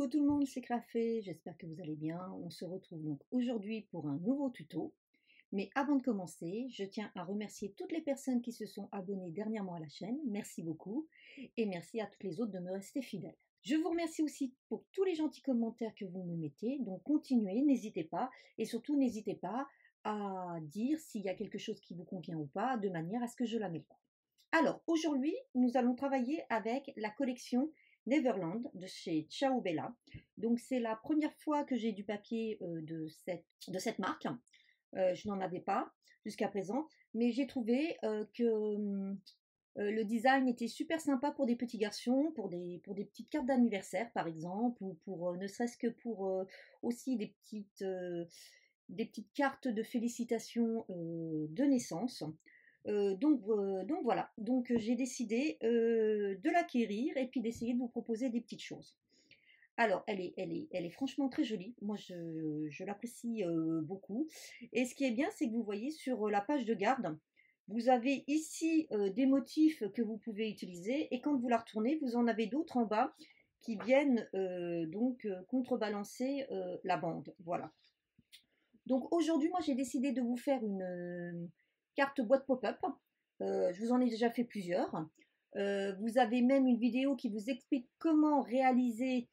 Coucou tout le monde, c'est Crafé, j'espère que vous allez bien. On se retrouve donc aujourd'hui pour un nouveau tuto. Mais avant de commencer, je tiens à remercier toutes les personnes qui se sont abonnées dernièrement à la chaîne. Merci beaucoup. Et merci à toutes les autres de me rester fidèles. Je vous remercie aussi pour tous les gentils commentaires que vous me mettez. Donc continuez, n'hésitez pas. Et surtout, n'hésitez pas à dire s'il y a quelque chose qui vous convient ou pas, de manière à ce que je l'améliore. Alors, aujourd'hui, nous allons travailler avec la collection Neverland de chez Ciao Bella. Donc, c'est la première fois que j'ai du papier de cette marque. Je n'en avais pas jusqu'à présent, mais j'ai trouvé que le design était super sympa pour des petits garçons, pour des petites cartes d'anniversaire par exemple, ou pour ne serait-ce que pour aussi des petites cartes de félicitations de naissance. Donc voilà, j'ai décidé de l'acquérir et puis d'essayer de vous proposer des petites choses. Alors, elle est franchement très jolie. Moi, je l'apprécie beaucoup. Et ce qui est bien, c'est que vous voyez sur la page de garde, vous avez ici des motifs que vous pouvez utiliser. Et quand vous la retournez, vous en avez d'autres en bas qui viennent contrebalancer la bande. Voilà. Donc aujourd'hui, moi, j'ai décidé de vous faire une carte boîte pop-up. Je vous en ai déjà fait plusieurs. Vous avez même une vidéo qui vous explique comment réaliser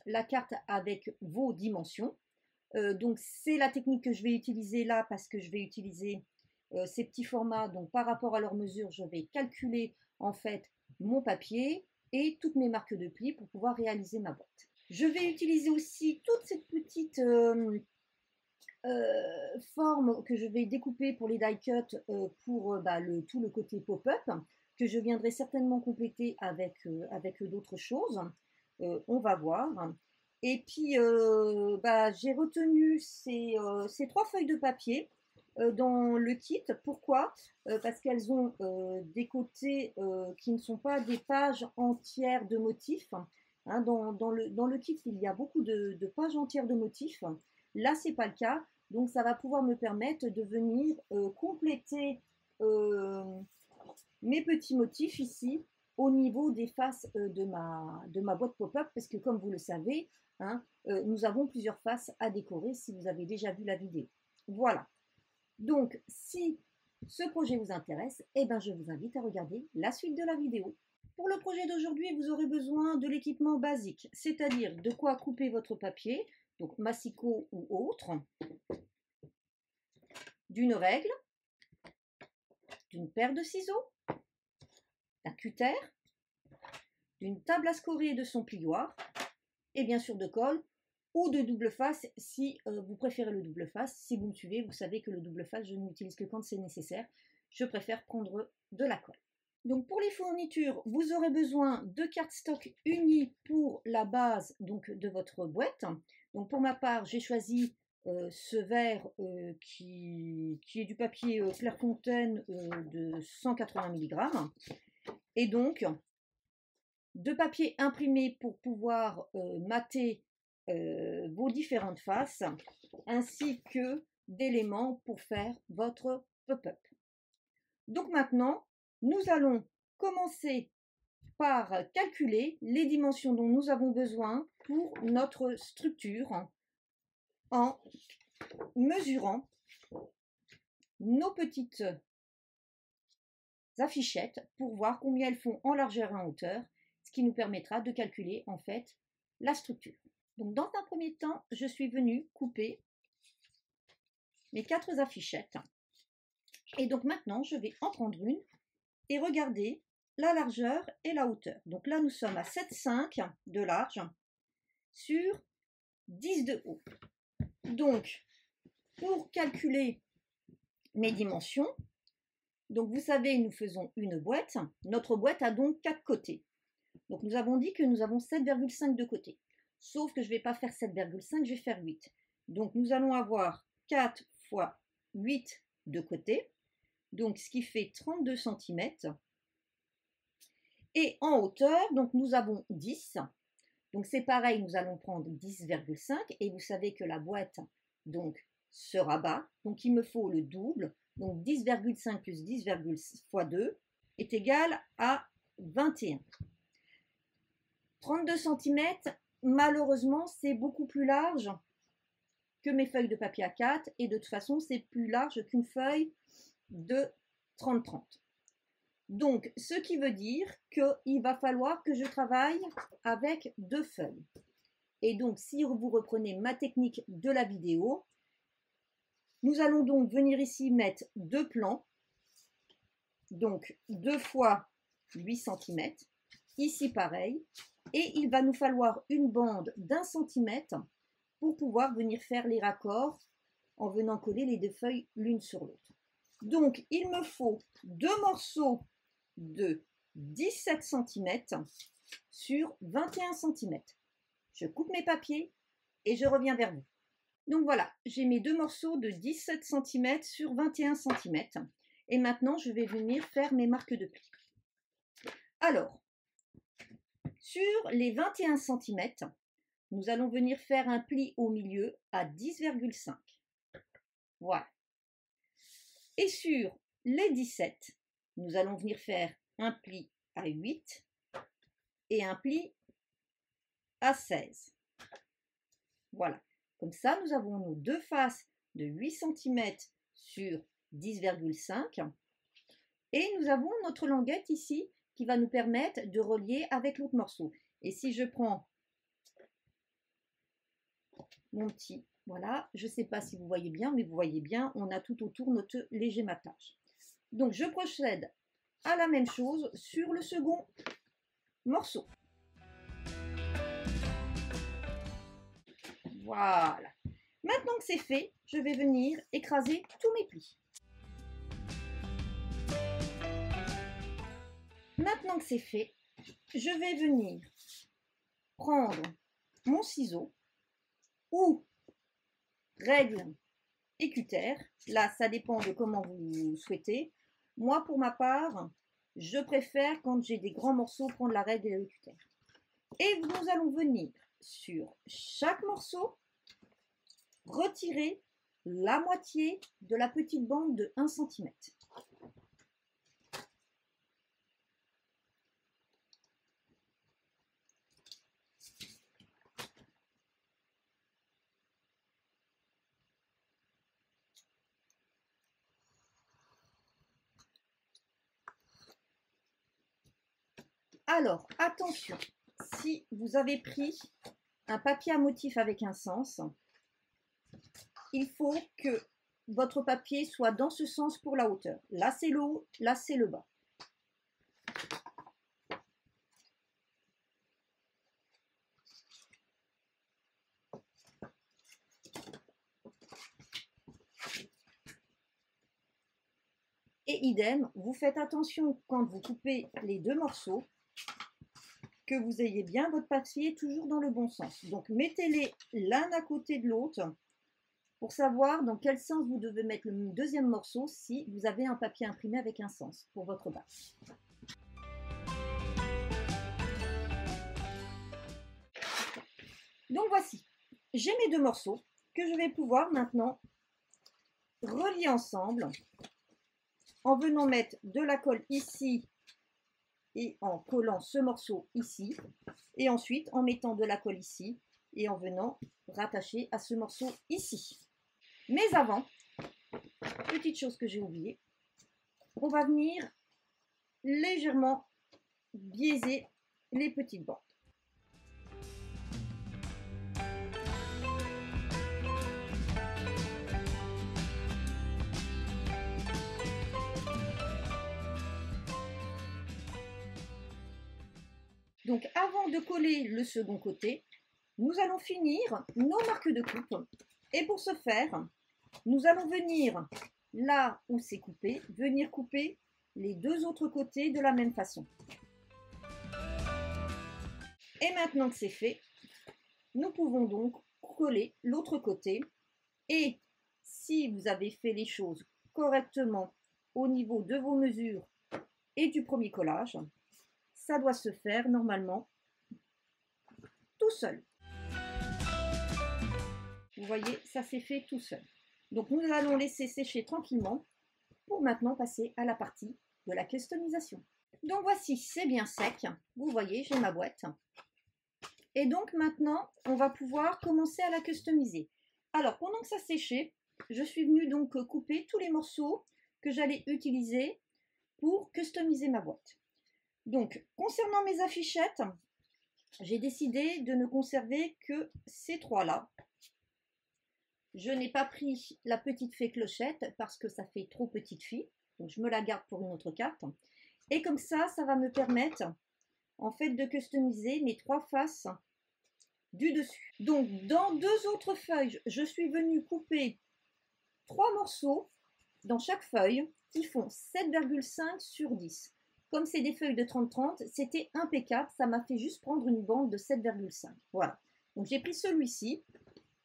la carte avec vos dimensions. Donc c'est la technique que je vais utiliser là parce que je vais utiliser ces petits formats. Donc par rapport à leurs mesures, je vais calculer en fait mon papier et toutes mes marques de pli pour pouvoir réaliser ma boîte. Je vais utiliser aussi toute cette petite forme que je vais découper pour les die cut pour tout le côté pop-up que je viendrai certainement compléter avec d'autres choses. On va voir. Et puis j'ai retenu ces 3 feuilles de papier dans le kit. Pourquoi? Parce qu'elles ont des côtés qui ne sont pas des pages entières de motifs. Hein, dans le kit, il y a beaucoup de pages entières de motifs. Là, c'est pas le cas. Donc, ça va pouvoir me permettre de venir compléter mes petits motifs ici au niveau des faces de ma boîte pop-up. Parce que, comme vous le savez, hein, nous avons plusieurs faces à décorer si vous avez déjà vu la vidéo. Voilà. Donc, si ce projet vous intéresse, eh ben, je vous invite à regarder la suite de la vidéo. Pour le projet d'aujourd'hui, vous aurez besoin de l'équipement basique, c'est-à-dire de quoi couper votre papier, donc massicot ou autre, d'une règle, d'une paire de ciseaux, d'un cutter, d'une table à scorer et de son plioir, et bien sûr de colle ou de double face si vous préférez le double face. Si vous me suivez, vous savez que le double face, je n'utilise que quand c'est nécessaire. Je préfère prendre de la colle. Donc pour les fournitures, vous aurez besoin de cardstock uni pour la base donc, de votre boîte. Donc pour ma part, j'ai choisi ce verre qui est du papier Clairefontaine de 180 mg. Et donc, de papier imprimé pour pouvoir mater vos différentes faces, ainsi que d'éléments pour faire votre pop-up. Donc maintenant, nous allons commencer par calculer les dimensions dont nous avons besoin pour notre structure en mesurant nos petites affichettes pour voir combien elles font en largeur et en hauteur, ce qui nous permettra de calculer en fait la structure. Donc dans un premier temps, je suis venue couper mes 4 affichettes. Et donc maintenant, je vais en prendre une et regarder la largeur et la hauteur. Donc là, nous sommes à 7,5 de large sur 10 de haut. Donc, pour calculer mes dimensions, donc vous savez, nous faisons une boîte. Notre boîte a donc 4 côtés. Donc nous avons dit que nous avons 7,5 de côté. Sauf que je ne vais pas faire 7,5, je vais faire 8. Donc nous allons avoir 4 fois 8 de côté. Donc ce qui fait 32 cm. Et en hauteur, donc nous avons 10. Donc c'est pareil, nous allons prendre 10,5 et vous savez que la boîte donc se rabat. Donc il me faut le double. Donc 10,5 plus 10 fois 2 est égal à 21. 32 cm malheureusement, c'est beaucoup plus large que mes feuilles de papier A4 et de toute façon, c'est plus large qu'une feuille de 30-30. Donc, ce qui veut dire qu'il va falloir que je travaille avec 2 feuilles. Et donc, si vous reprenez ma technique de la vidéo, nous allons donc venir ici mettre 2 plans, donc 2 fois 8 cm, ici pareil, et il va nous falloir une bande d'1 cm pour pouvoir venir faire les raccords en venant coller les 2 feuilles l'une sur l'autre. Donc, il me faut 2 morceaux de 17 cm sur 21 cm. Je coupe mes papiers et je reviens vers vous. Donc voilà, j'ai mes 2 morceaux de 17 cm sur 21 cm. Et maintenant, je vais venir faire mes marques de pli. Alors, sur les 21 cm, nous allons venir faire un pli au milieu à 10,5. Voilà. Et sur les 17, nous allons venir faire un pli à 8 et un pli à 16. Voilà. Comme ça, nous avons nos 2 faces de 8 cm sur 10,5. Et nous avons notre languette ici qui va nous permettre de relier avec l'autre morceau. Et si je prends mon petit, voilà, je ne sais pas si vous voyez bien, mais vous voyez bien, on a tout autour notre léger matage. Donc, je procède à la même chose sur le second morceau. Voilà. Maintenant que c'est fait, je vais venir écraser tous mes plis. Maintenant que c'est fait, je vais venir prendre mon ciseau ou règle et cutter. Là, ça dépend de comment vous souhaitez. Moi, pour ma part, je préfère, quand j'ai des grands morceaux, prendre la règle et le cutter. Et nous allons venir sur chaque morceau retirer la moitié de la petite bande de 1 cm. Alors, attention, si vous avez pris un papier à motif avec un sens, il faut que votre papier soit dans ce sens pour la hauteur. Là, c'est le haut, là, c'est le bas. Et idem, vous faites attention quand vous coupez les 2 morceaux, que vous ayez bien votre papier toujours dans le bon sens. Donc, mettez-les l'un à côté de l'autre pour savoir dans quel sens vous devez mettre le deuxième morceau si vous avez un papier imprimé avec un sens pour votre bas. Donc voici, j'ai mes 2 morceaux que je vais pouvoir maintenant relier ensemble en venant mettre de la colle ici et en collant ce morceau ici, et ensuite en mettant de la colle ici et en venant rattacher à ce morceau ici. Mais avant, petite chose que j'ai oubliée, on va venir légèrement biaiser les petites bandes. Donc avant de coller le second côté, nous allons finir nos marques de coupe. Et pour ce faire, nous allons venir là où c'est coupé, venir couper les 2 autres côtés de la même façon. Et maintenant que c'est fait, nous pouvons donc coller l'autre côté. Et si vous avez fait les choses correctement au niveau de vos mesures et du premier collage, ça doit se faire normalement tout seul. Vous voyez, ça s'est fait tout seul. Donc nous allons laisser sécher tranquillement pour maintenant passer à la partie de la customisation. Donc voici, c'est bien sec. Vous voyez, j'ai ma boîte. Et donc maintenant, on va pouvoir commencer à la customiser. Alors, pendant que ça séchait, je suis venue donc couper tous les morceaux que j'allais utiliser pour customiser ma boîte. Donc, concernant mes affichettes, j'ai décidé de ne conserver que ces trois-là. Je n'ai pas pris la petite fée clochette parce que ça fait trop petite fille. Donc, je me la garde pour une autre carte. Et comme ça va me permettre en fait de customiser mes trois faces du dessus. Donc, dans deux autres feuilles, je suis venue couper trois morceaux dans chaque feuille qui font 7,5 sur 10. Comme c'est des feuilles de 30-30, c'était impeccable. Ça m'a fait juste prendre une bande de 7,5. Voilà. Donc, j'ai pris celui-ci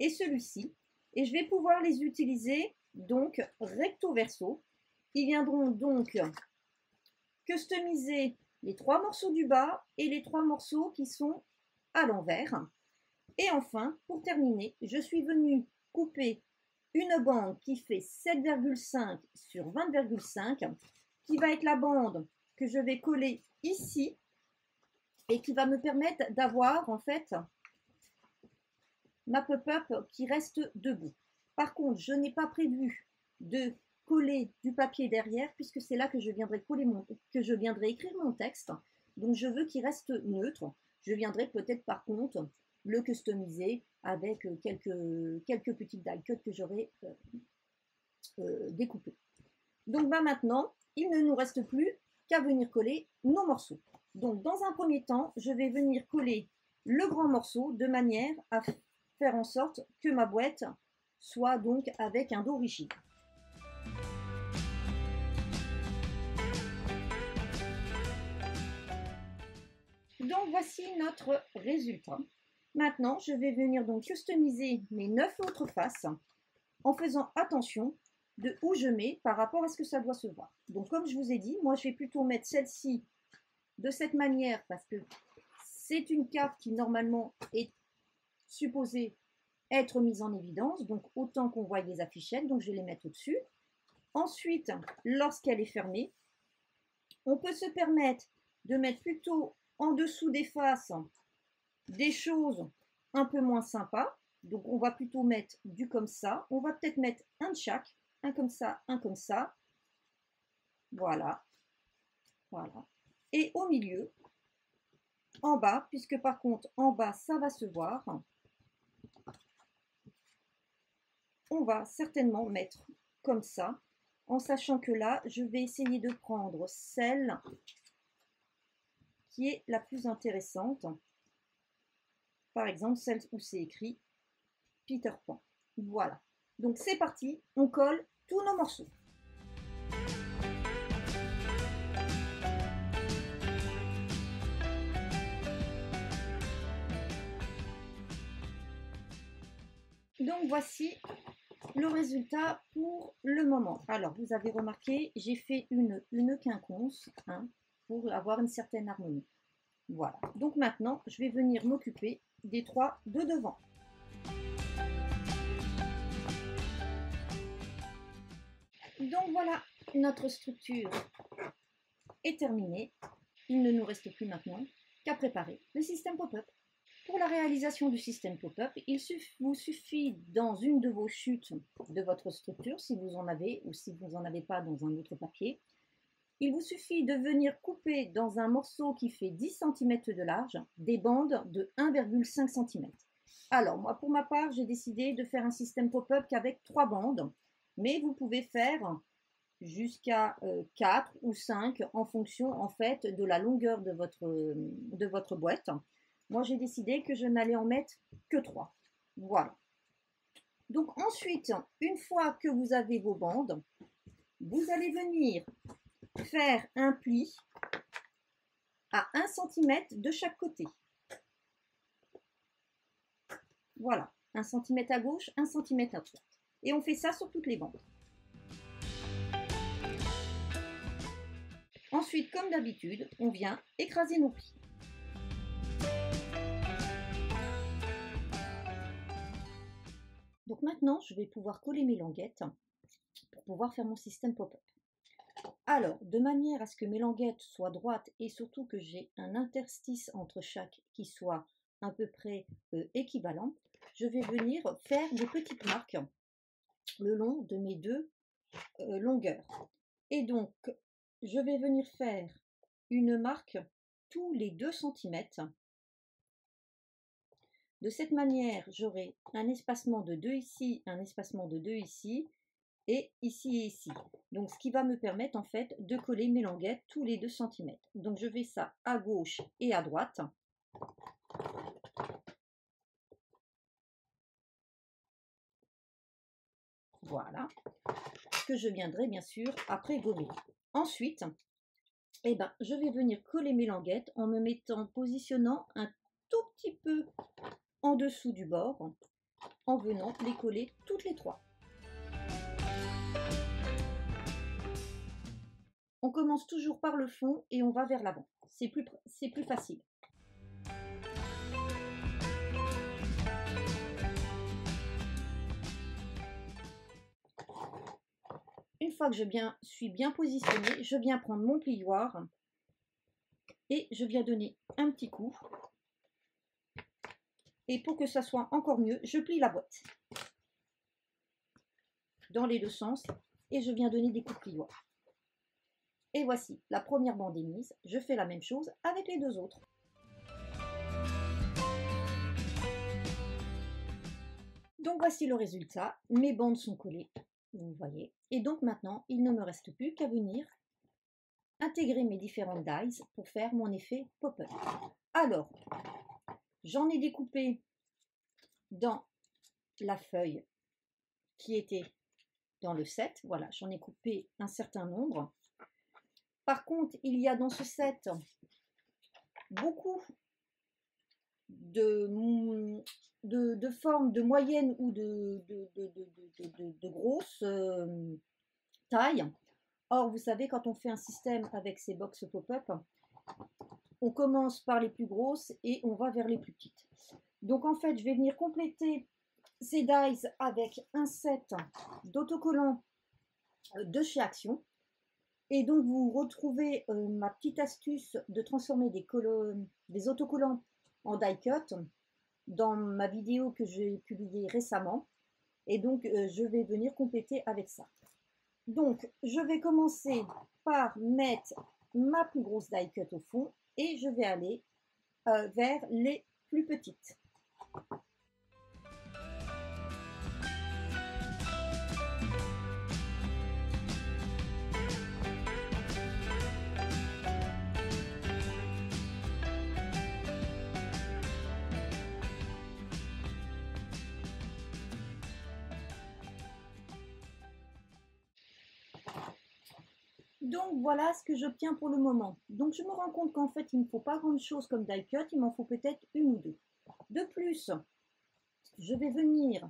et celui-ci. Et je vais pouvoir les utiliser donc recto verso. Ils viendront donc customiser les trois morceaux du bas et les trois morceaux qui sont à l'envers. Et enfin, pour terminer, je suis venue couper une bande qui fait 7,5 sur 20,5, qui va être la bande que je vais coller ici et qui va me permettre d'avoir en fait ma pop-up qui reste debout. Par contre, je n'ai pas prévu de coller du papier derrière puisque c'est là que je viendrai écrire mon texte. Donc je veux qu'il reste neutre. Je viendrai peut-être par contre le customiser avec quelques petites die cut que j'aurai découpées. Donc maintenant, il ne nous reste plus qu'à venir coller nos morceaux. Donc dans un premier temps, je vais venir coller le grand morceau de manière à faire en sorte que ma boîte soit donc avec un dos rigide. Donc voici notre résultat. Maintenant, je vais venir donc customiser mes 9 autres faces en faisant attention de où je mets par rapport à ce que ça doit se voir. Donc comme je vous ai dit, moi je vais plutôt mettre celle-ci de cette manière parce que c'est une carte qui normalement est supposée être mise en évidence, donc autant qu'on voit les affichettes, donc je vais les mettre au-dessus. Ensuite, lorsqu'elle est fermée, on peut se permettre de mettre plutôt en dessous des faces des choses un peu moins sympas. Donc on va plutôt mettre du comme ça. On va peut-être mettre un de chaque, un comme ça, un comme ça. Voilà. Voilà. Et au milieu, en bas, puisque par contre en bas ça va se voir, on va certainement mettre comme ça, en sachant que là, je vais essayer de prendre celle qui est la plus intéressante. Par exemple, celle où c'est écrit Peter Pan. Voilà. Donc c'est parti, on colle tous nos morceaux. Donc voici le résultat pour le moment. Alors vous avez remarqué, j'ai fait une quinconce pour avoir une certaine harmonie. Voilà. Donc maintenant, je vais venir m'occuper des trois de devant. Donc voilà, notre structure est terminée. Il ne nous reste plus maintenant qu'à préparer le système pop-up. Pour la réalisation du système pop-up, il vous suffit dans une de vos chutes de votre structure, si vous en avez ou si vous n'en avez pas dans un autre papier, il vous suffit de venir couper dans un morceau qui fait 10 cm de large des bandes de 1,5 cm. Alors moi pour ma part, j'ai décidé de faire un système pop-up qu'avec 3 bandes, mais vous pouvez faire jusqu'à 4 ou 5 en fonction en fait de la longueur de votre boîte. Moi, j'ai décidé que je n'allais en mettre que 3. Voilà. Donc ensuite, une fois que vous avez vos bandes, vous allez venir faire un pli à 1 cm de chaque côté. Voilà, 1 cm à gauche, 1 cm à droite. Et on fait ça sur toutes les bandes. Ensuite, comme d'habitude, on vient écraser nos plis. Donc maintenant, je vais pouvoir coller mes languettes pour pouvoir faire mon système pop-up. Alors, de manière à ce que mes languettes soient droites et surtout que j'ai un interstice entre chaque qui soit à peu près équivalents, je vais venir faire des petites marques le long de mes deux longueurs. Et donc, je vais venir faire une marque tous les 2 centimètres. De cette manière, j'aurai un espacement de 2 ici, un espacement de 2 ici, et ici et ici. Donc, ce qui va me permettre en fait de coller mes languettes tous les 2 centimètres. Donc, je fais ça à gauche et à droite. Voilà. Que je viendrai bien sûr après gommer. Ensuite, eh ben, je vais venir coller mes languettes en me mettant, positionnant un tout petit peu en dessous du bord, en venant les coller toutes les 3. On commence toujours par le fond et on va vers l'avant. C'est plus facile. Une fois que je suis bien positionnée, je viens prendre mon plioir et je viens donner un petit coup. Et pour que ça soit encore mieux, je plie la boîte dans les 2 sens et je viens donner des coups de plioir. Et voici la première bande est mise. Je fais la même chose avec les 2 autres. Donc voici le résultat. Mes bandes sont collées, vous voyez. Et donc maintenant, il ne me reste plus qu'à venir intégrer mes différentes dies pour faire mon effet pop-up. Alors, j'en ai découpé dans la feuille qui était dans le set. Voilà, j'en ai coupé un certain nombre. Par contre, il y a dans ce set beaucoup de formes de moyenne ou de grosses tailles. Or, vous savez, quand on fait un système avec ces box pop-up, on commence par les plus grosses et on va vers les plus petites. Donc, en fait, je vais venir compléter ces dies avec un set d'autocollants de chez Action. Et donc, vous retrouvez ma petite astuce de transformer des autocollants en die cut dans ma vidéo que j'ai publiée récemment. Et donc, je vais venir compléter avec ça. Donc, je vais commencer par mettre ma plus grosse die cut au fond et je vais aller vers les plus petites. Donc voilà ce que j'obtiens pour le moment. Donc je me rends compte qu'en fait il ne faut pas grand chose comme die cut, il m'en faut peut-être une ou deux. De plus, je vais venir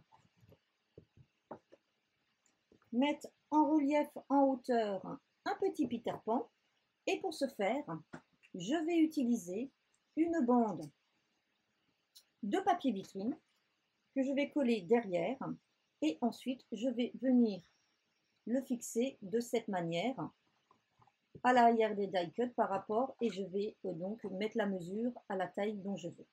mettre en relief en hauteur un petit Peter Pan et pour ce faire, je vais utiliser une bande de papier vitrine que je vais coller derrière et ensuite je vais venir le fixer de cette manière à l'arrière des die cut par rapport et je vais donc mettre la mesure à la taille dont je veux.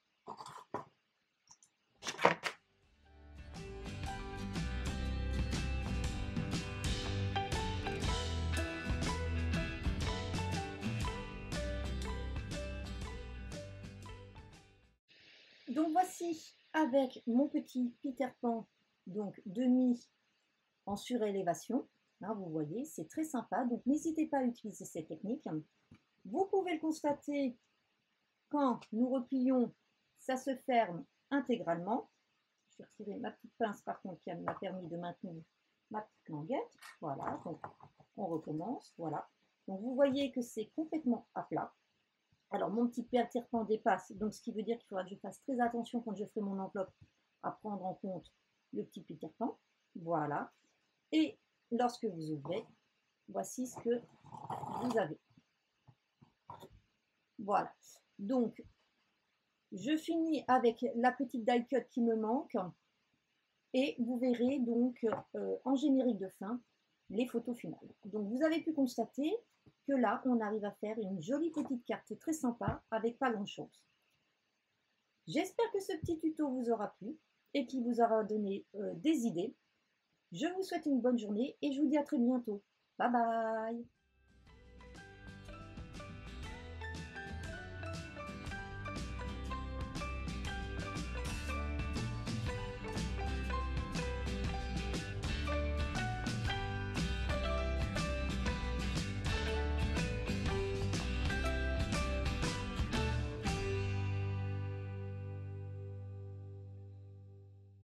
Donc voici avec mon petit Peter Pan, donc demi en surélévation. Hein, vous voyez, c'est très sympa. Donc n'hésitez pas à utiliser cette technique. Vous pouvez le constater quand nous replions, ça se ferme intégralement. Je vais retirer ma petite pince par contre qui m'a permis de maintenir ma petite languette. Voilà, donc on recommence. Voilà. Donc vous voyez que c'est complètement à plat. Alors, mon petit Peter Pan dépasse, donc ce qui veut dire qu'il faudra que je fasse très attention quand je ferai mon enveloppe à prendre en compte le petit Peter Pan. Voilà. Et lorsque vous ouvrez, voici ce que vous avez. Voilà. Donc, je finis avec la petite die cut qui me manque. Et vous verrez donc en générique de fin les photos finales. Donc, vous avez pu constater que là, on arrive à faire une jolie petite carte très sympa avec pas grand chose. J'espère que ce petit tuto vous aura plu et qu'il vous aura donné des idées. Je vous souhaite une bonne journée et je vous dis à très bientôt. Bye bye!